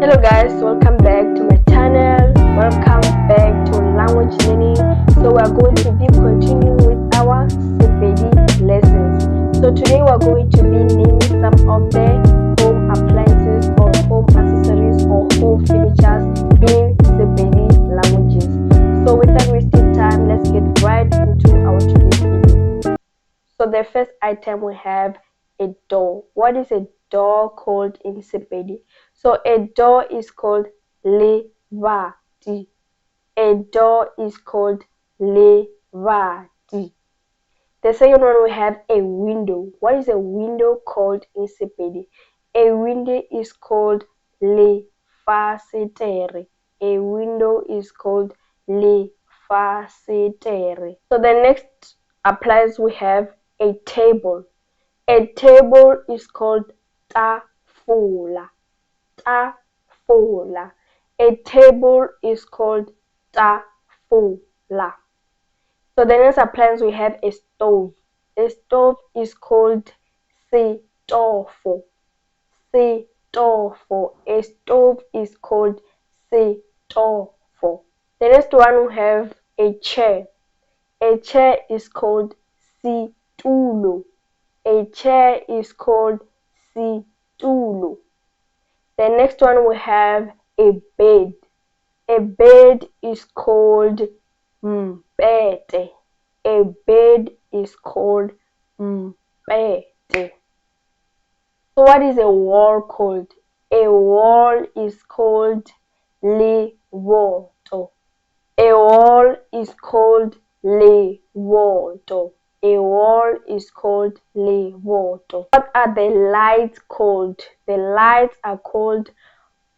Hello guys, welcome back to my channel. Welcome back to language learning. So we are going to be continuing with our Sepedi lessons. So today we are going to be naming some of the home appliances or home accessories or home furnitures in Sepedi languages. So without wasting time, let's get right into our today's video. So the first item we have a door. What is a door called in Sepedi? So a door is called levati. A door is called levati. The second one we have a window. What is a window called in Sepedi? A window is called lefasetere. A window is called lefasetere. So the next appliance we have a table. A table is called tafula. Tafula. A table is called tafula. So the next appliance we have a stove. A stove is called setofo. Setofo. A stove is called setofo. The next one we have a chair. A chair is called situlo. A chair is called situlo. The next one we have a bed. A bed is called mbete. A bed is called mbete. So what is a wall called? A wall is called levoto. A wall is called levoto. A wall is called levoto. What are the lights called? The lights are called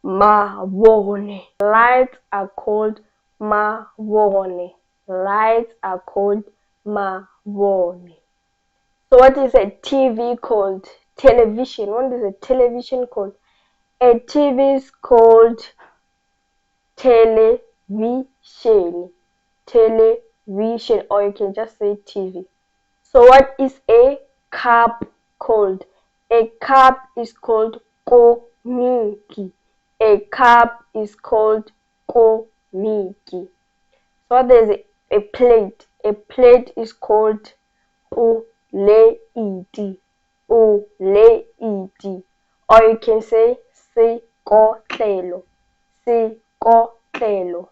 mavone. Lights are called mavone. Lights are called mavone. So what is a TV called? Television. What is a television called? A TV is called television. Television, or you can just say TV. So what is a cup called? A cup is called koniki. A cup is called koniki. So there's a plate. A plate is called uleiti. Uleiti. Or you can say sekotlelo. Sekotlelo.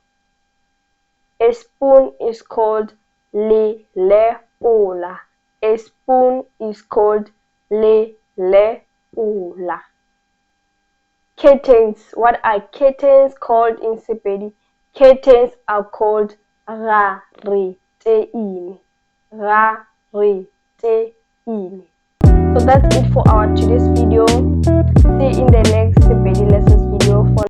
A spoon is called lelepula. A spoon is called lelepula. Curtains. What are curtains called in Sepedi? Curtains are called rareteini. Rareteini. So that's it for our today's video. See you in the next Sepedi lessons video.